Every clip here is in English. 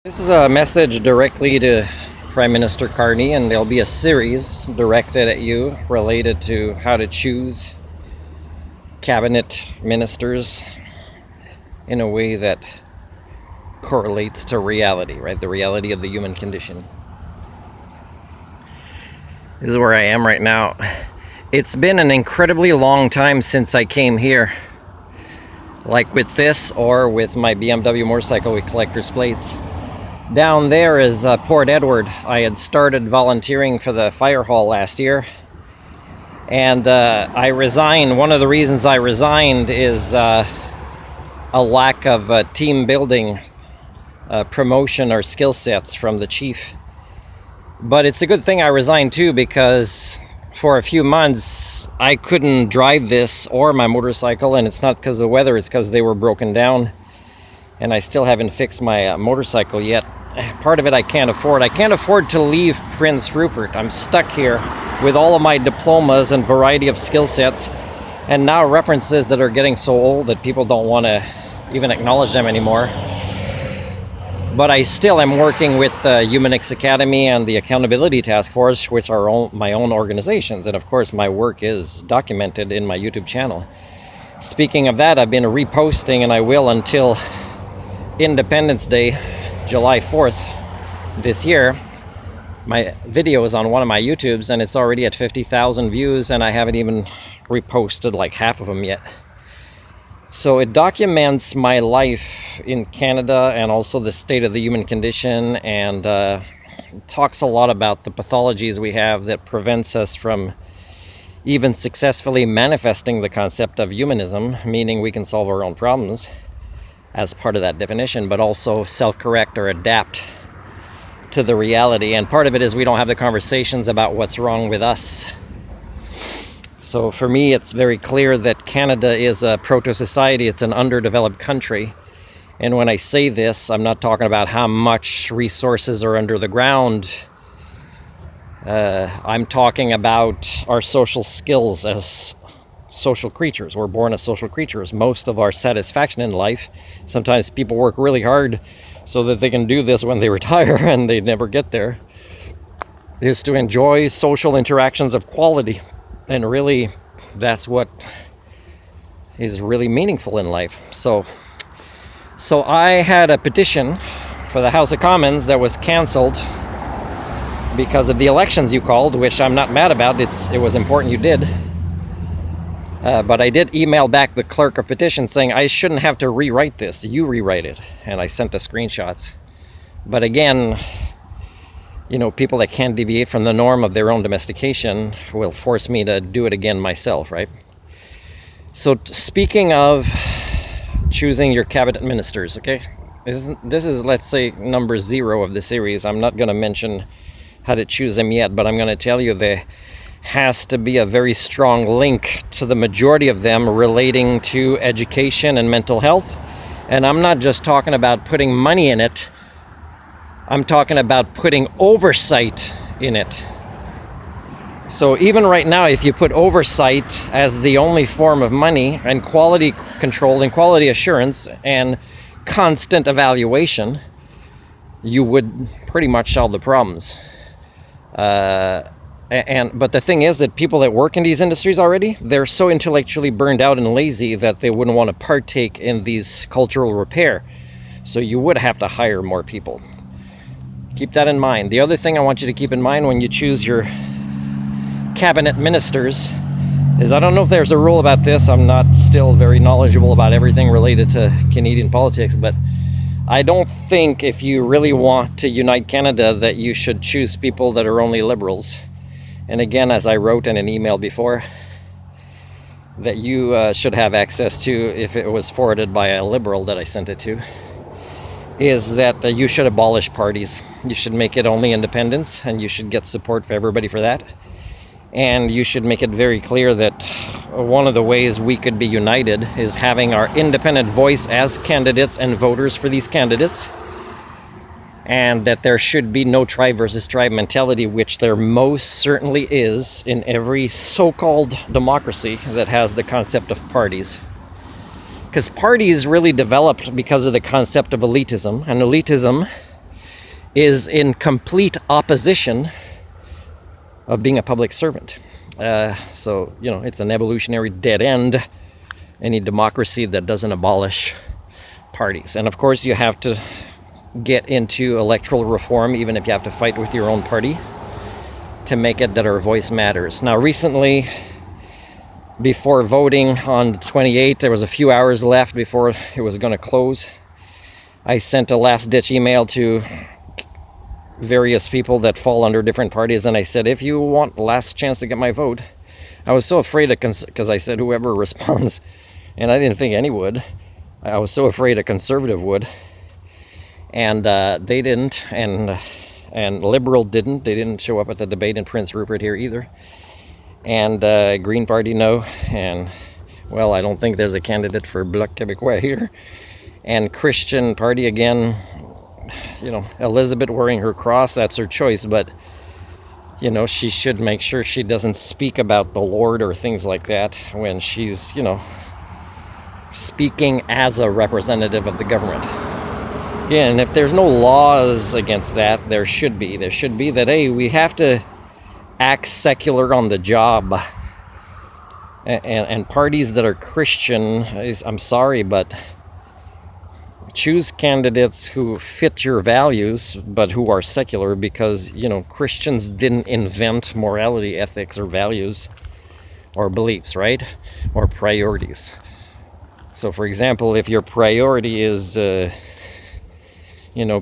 This is a message directly to Prime Minister Carney, and there'll be a series directed at you related to how to choose cabinet ministers in a way that correlates to reality, right? The reality of the human condition. This is where I am right now. It's been an incredibly long time since I came here, like with this or with my BMW motorcycle with collector's plates. Down there is Port Edward. I had started volunteering for the fire hall last year, and I resigned. One of the reasons I resigned is a lack of team building, promotion, or skill sets from the chief. But it's a good thing I resigned too, because for a few months I couldn't drive this or my motorcycle, and it's not because of the weather, it's because they were broken down, and I still haven't fixed my motorcycle yet. Part of it I can't afford. I can't afford to leave Prince Rupert. I'm stuck here with all of my diplomas and variety of skill sets, and now references that are getting so old that people don't want to even acknowledge them anymore. But I still am working with the Humanix Academy and the Accountability Task Force, which are my own organizations, and of course my work is documented in my YouTube channel. Speaking of that, I've been reposting, and I will until Independence Day, July 4th this year, my video is on one of my YouTubes, and it's already at 50,000 views, and I haven't even reposted like half of them yet. So it documents my life in Canada and also the state of the human condition, and talks a lot about the pathologies we have that prevents us from even successfully manifesting the concept of humanism, meaning we can solve our own problems as part of that definition, but also self-correct or adapt to the reality. And part of it is we don't have the conversations about what's wrong with us. So for me, it's very clear that Canada is a proto-society. It's an underdeveloped country. And when I say this, I'm not talking about how much resources are under the ground. I'm talking about our social skills as social creatures. We're born as social creatures. Most of our satisfaction in life, sometimes people work really hard so that they can do this when they retire and they never get there, is to enjoy social interactions of quality. And really, that's what is really meaningful in life. So I had a petition for the House of Commons that was cancelled because of the elections you called, which I'm not mad about. It was important you did. But I did email back the clerk of petitions saying I shouldn't have to rewrite this. You rewrite it. And I sent the screenshots. But again, you know, people that can't deviate from the norm of their own domestication will force me to do it again myself, right? So speaking of choosing your cabinet ministers, okay? This is, let's say, number 0 of the series. I'm not going to mention how to choose them yet, but I'm going to tell you there has to be a very strong link to the majority of them relating to education and mental health. And I'm not just talking about putting money in it. I'm talking about putting oversight in it. So even right now, if you put oversight as the only form of money, and quality control and quality assurance and constant evaluation, you would pretty much solve the problems. But the thing is that people that work in these industries already, they're so intellectually burned out and lazy that they wouldn't want to partake in these cultural repair. So you would have to hire more people. Keep that in mind. The other thing I want you to keep in mind when you choose your cabinet ministers is, I don't know if there's a rule about this. I'm not still very knowledgeable about everything related to Canadian politics, but I don't think if you really want to unite Canada that you should choose people that are only liberals. And again, as I wrote in an email before, that you should have access to, if it was forwarded by a liberal that I sent it to, is that you should abolish parties. You should make it only independents, and you should get support for everybody for that. And you should make it very clear that one of the ways we could be united is having our independent voice as candidates and voters for these candidates. And that there should be no tribe versus tribe mentality, which there most certainly is in every so-called democracy that has the concept of parties. Because parties really developed because of the concept of elitism, and elitism is in complete opposition of being a public servant. So, it's an evolutionary dead end, any democracy that doesn't abolish parties. And of course, you have to get into electoral reform, even if you have to fight with your own party, to make it that our voice matters. Now, recently, before voting on the 28th, there was a few hours left before it was going to close. I sent a last-ditch email to various people that fall under different parties, and I said, if you want last chance to get my vote, I was so afraid because I said whoever responds, and I didn't think any would. I was so afraid a conservative would, and they didn't, and Liberal didn't. They didn't show up at the debate in Prince Rupert here either. And Green Party, no. And, well, I don't think there's a candidate for Bloc Québécois here. And Christian Party, again, Elizabeth wearing her cross, that's her choice. But, she should make sure she doesn't speak about the Lord or things like that when she's, speaking as a representative of the government. Again, if there's no laws against that, there should be. There should be that, hey, we have to act secular on the job. And parties that are Christian, I'm sorry, but choose candidates who fit your values, but who are secular, because, Christians didn't invent morality, ethics, or values, or beliefs, right? Or priorities. So, for example, if your priority is,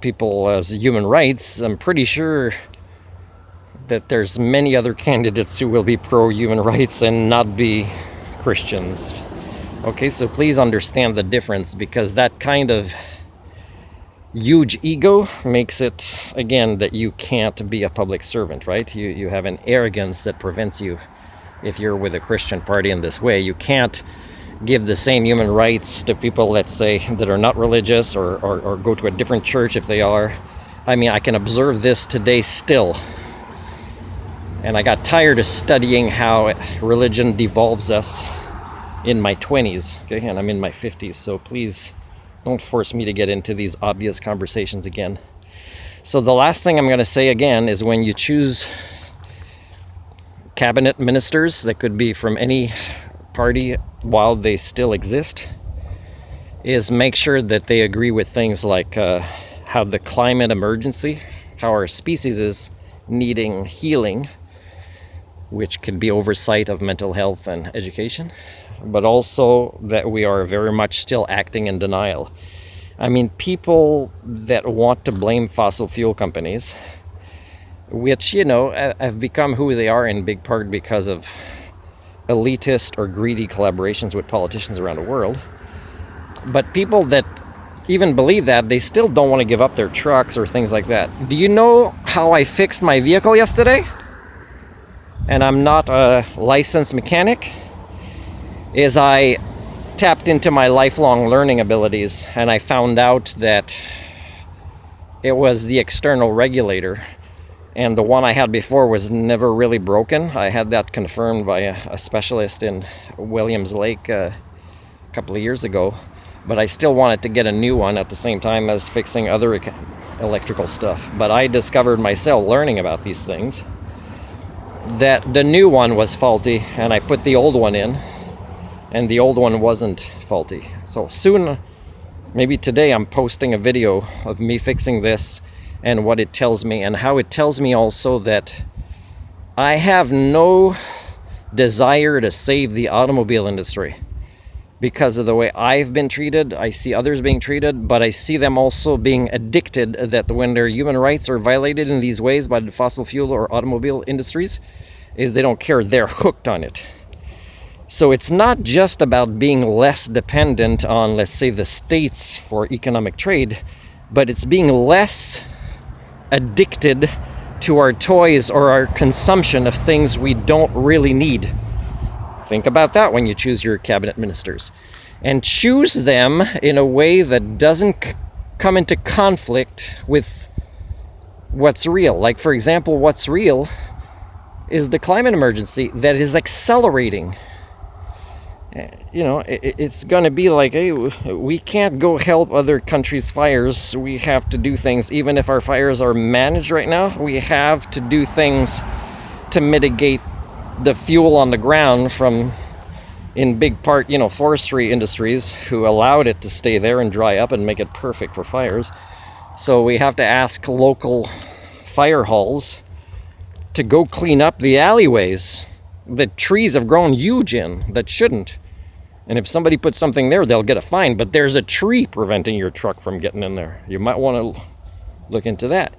people as human rights, I'm pretty sure that there's many other candidates who will be pro-human rights and not be Christians. Okay, so please understand the difference, because that kind of huge ego makes it, again, that you can't be a public servant, right? You have an arrogance that prevents you, if you're with a Christian party in this way. You can't give the same human rights to people, let's say, that are not religious, or go to a different church if they are. I mean, I can observe this today still. And I got tired of studying how religion devolves us in my 20s, okay? And I'm in my 50s, so please don't force me to get into these obvious conversations again. So the last thing I'm going to say again is, when you choose cabinet ministers that could be from any party while they still exist, is make sure that they agree with things like how the climate emergency, how our species is needing healing, which could be oversight of mental health and education, but also that we are very much still acting in denial. I mean, people that want to blame fossil fuel companies, which, have become who they are in big part because of elitist or greedy collaborations with politicians around the world. But people that even believe that, they still don't want to give up their trucks or things like that. Do you know how I fixed my vehicle yesterday? And I'm not a licensed mechanic. Is I tapped into my lifelong learning abilities, and I found out that it was the external regulator. And the one I had before was never really broken. I had that confirmed by a specialist in Williams Lake a couple of years ago. But I still wanted to get a new one at the same time as fixing other electrical stuff. But I discovered myself, learning about these things, that the new one was faulty, and I put the old one in, and the old one wasn't faulty. So soon, maybe today, I'm posting a video of me fixing this, and what it tells me, and how it tells me also that I have no desire to save the automobile industry because of the way I've been treated. I see others being treated, but I see them also being addicted, that when their human rights are violated in these ways by the fossil fuel or automobile industries, is they don't care, they're hooked on it. So it's not just about being less dependent on, let's say, the states for economic trade, but it's being less addicted to our toys or our consumption of things we don't really need. Think about that when you choose your cabinet ministers, and choose them in a way that doesn't come into conflict with what's real. Like, for example, what's real is the climate emergency that is accelerating. You know, it's going to be like, hey, we can't go help other countries' fires. We have to do things, even if our fires are managed right now, we have to do things to mitigate the fuel on the ground from, in big part, you know, forestry industries who allowed it to stay there and dry up and make it perfect for fires. So we have to ask local fire halls to go clean up the alleyways that trees have grown huge in that shouldn't. And if somebody puts something there, they'll get a fine, but there's a tree preventing your truck from getting in there. You might want to look into that.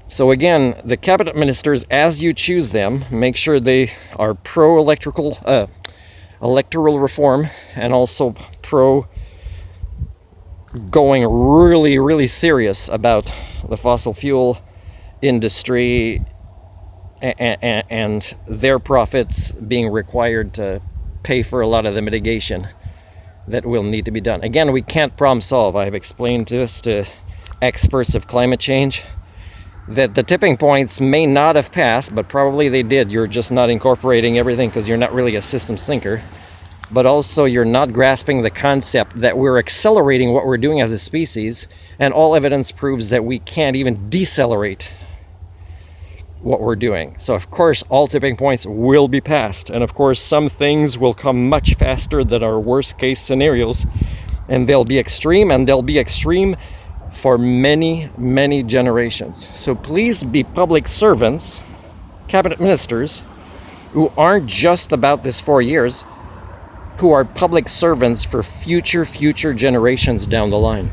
So again, the cabinet ministers, as you choose them, make sure they are pro-electoral reform, and also pro going really, really serious about the fossil fuel industry and their profits being required to pay for a lot of the mitigation that will need to be done. Again, we can't problem solve. I have explained this to experts of climate change, that the tipping points may not have passed, but probably they did. You're just not incorporating everything because you're not really a systems thinker. But also you're not grasping the concept that we're accelerating what we're doing as a species, and all evidence proves that we can't even decelerate what we're doing. So of course all tipping points will be passed, and of course some things will come much faster than our worst case scenarios, and they'll be extreme, and they'll be extreme for many, many generations. So please be public servants, cabinet ministers, who aren't just about this 4 years, who are public servants for future generations down the line.